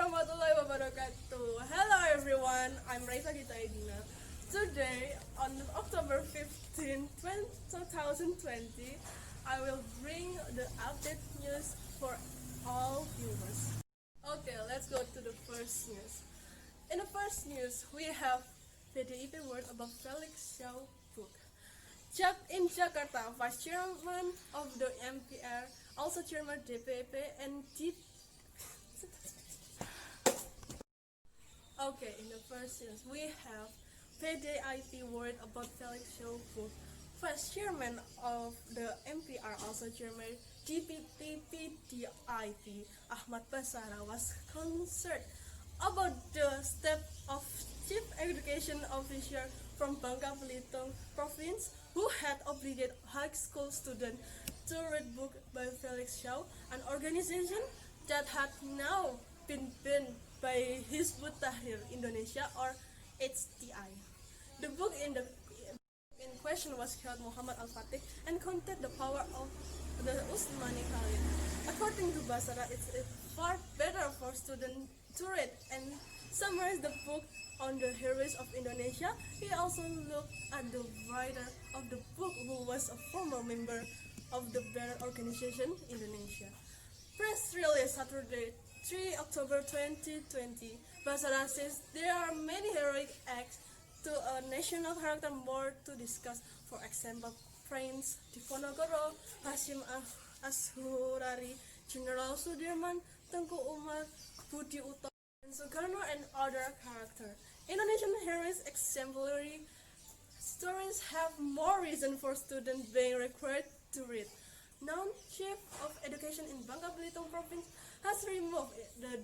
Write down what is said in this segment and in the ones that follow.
warahmatullahi wabarakatuh. Hello everyone, I'm Raisa Gita Edina. Today, on October 15, 2020, I will bring the update news for all viewers. Okay, let's go to the first news. In the first news, we have PDIP word about Felix Shaw book. In Jakarta, Vice Chairman of the MPR, also Chairman DPP and Okay, in the first news, we have PDIP word about Felix Shaw book. Vice Chairman of the MPR, also Chairman DPP PDIP, Ahmad Basara was concerned about the step of Chief Education Officer from Bangka Belitung Province who had obligated high school students to read book by Felix Shaw, an organization that had now been banned by Hizbut Tahrir Indonesia or HTI. The book in question was called Muhammad Al-Fatih and contained the power of the Usmani Khalid. According to Basara, it's far better for students to read and summarize the book on the heroes of Indonesia. He also looked at the writer of the book, who was a former member of the Better Organization Indonesia. Press release Saturday, 3 October 2020, Basara says there are many heroic acts to a national character more to discuss. For example, Prince Diponegoro, Hashim Ashurari, General Sudirman, Tengku Umar, Budi Utomo, and Soekarno and other characters. Indonesian heroes exemplary stories have more reason for students being required to read. Now, Chief of Education in Bangka Belitung Province has removed the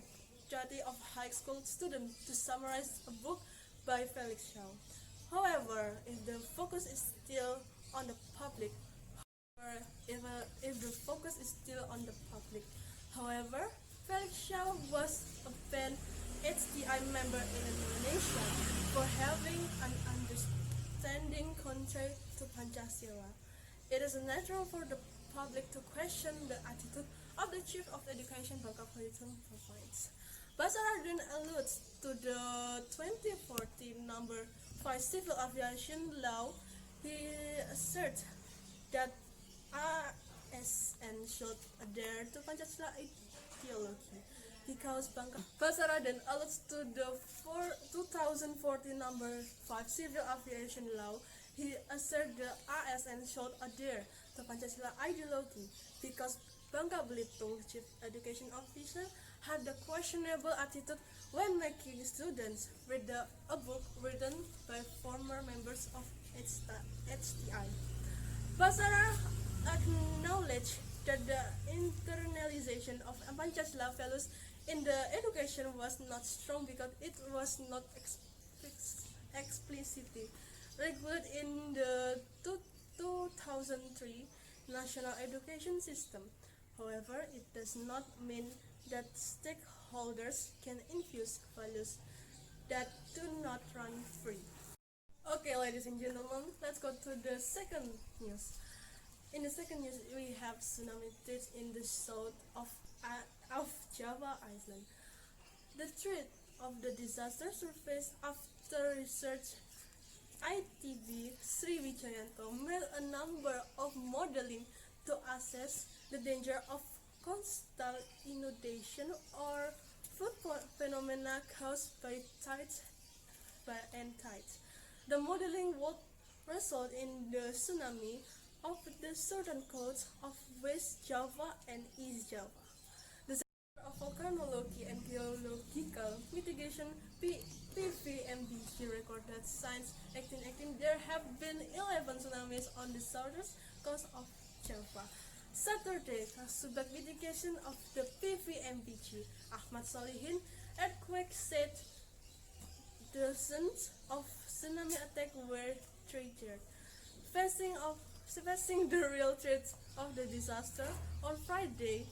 duty of high school students to summarize a book by Felix Shaw. However, if the focus is still on the public, Felix Shaw was a banned HTI member in Indonesia for having an understanding contrary to Pancasila. It is natural for the public to question the attitude of the Chief of Education Bangka Belitung Province. Basara then alludes to the 2014 number 5 Civil Aviation Law. He asserts that ASN should adhere to Pancasila ideology because Basara then alludes to the 2014 number 5 Civil Aviation Law. He asserts the ASN should adhere to Pancasila ideology because Bangka Belitung Chief Education Officer had a questionable attitude when making students read a book written by former members of HTI. Basara acknowledged that the internalization of Pancasila values in the education was not strong because it was not explicitly regulated in the 2003 National Education System. However, it does not mean that stakeholders can infuse values that do not run free. Okay, ladies and gentlemen, let's go to the second news. In the second news, we have tsunami threat in the south of Java Island. The threat of the disaster surfaced after research ITB Sri Wijayanto made a number of modeling to assess the danger of coastal inundation or flood phenomena caused by tides and tides. The modeling would result in the tsunami of the southern coast of West Java and East Java. The Center of Volcanology and Geological Mitigation PVMBG recorded since 1818 there have been 11 tsunamis on the southern coast of Java. Saturday, Kasubag Mitigation of the PVMBG, Ahmad Solihin, earthquake said dozens of tsunami attacks were triggered. Facing the real threats of the disaster, on Friday,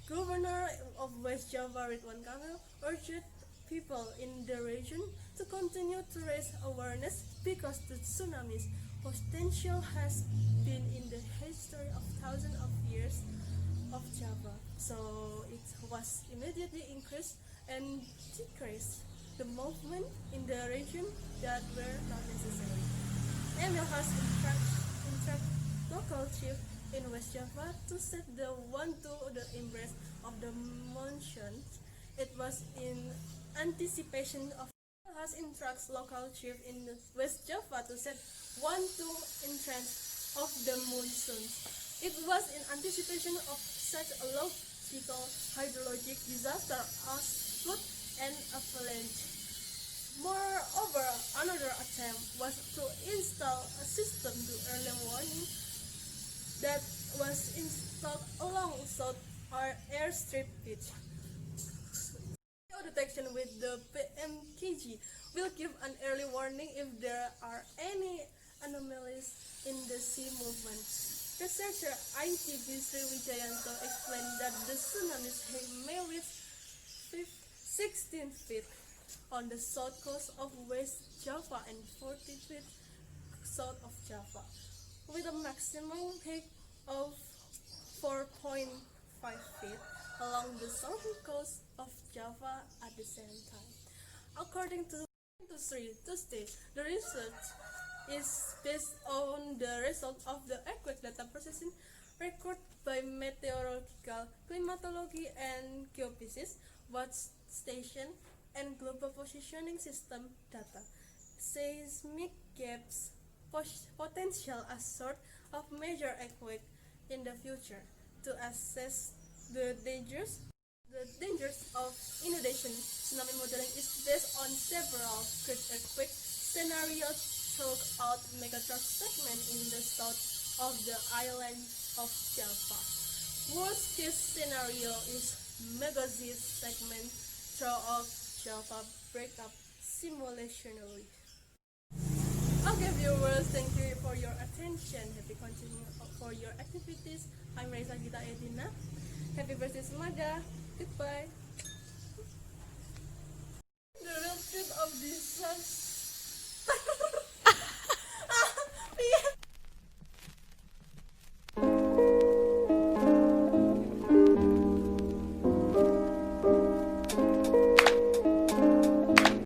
Governor of West Java Ridwan Kamil urged people in the region to continue to raise awareness because the tsunami's potential has been in the history of thousands of years of Java. so it was immediately increased and decreased the movement in the region that were not necessary. Emil has instructed local chief in West Java to set the one to the embrace of the monsoon. It was in anticipation of has instructs local chief in West Java to set one to entrance of the monsoons. It was in anticipation of such a logical hydrologic disaster as flood and avalanche. Moreover, another attempt was to install a system to early warning that was installed along south airstrip beach. Detection with the PMKG will give an early warning if there are any anomalies in the sea movement. Researcher ITB Sriwijayanto explained that the tsunami may reach 16 feet on the south coast of West Java and 40 feet south of Java, with a maximum height of 4.5 feet along the southern coast of Java at the same time. According to Industry Tuesday, the research is based on the result of the earthquake data processing record by Meteorological, Climatology and Geophysics Watch Station and Global Positioning System data. Seismic gaps potential a sort of major earthquake in the future. To assess the dangers of inundation, tsunami modeling is based on several great earthquake scenarios throughout megatron segment in the south of the island of Java. Worst case scenario is megazith segment throughout Java breakup simulationally. Okay viewers, thank you for your attention. Happy continuing for your activities. I'm Reza Gita Edina. Happy birthday Smada. Goodbye.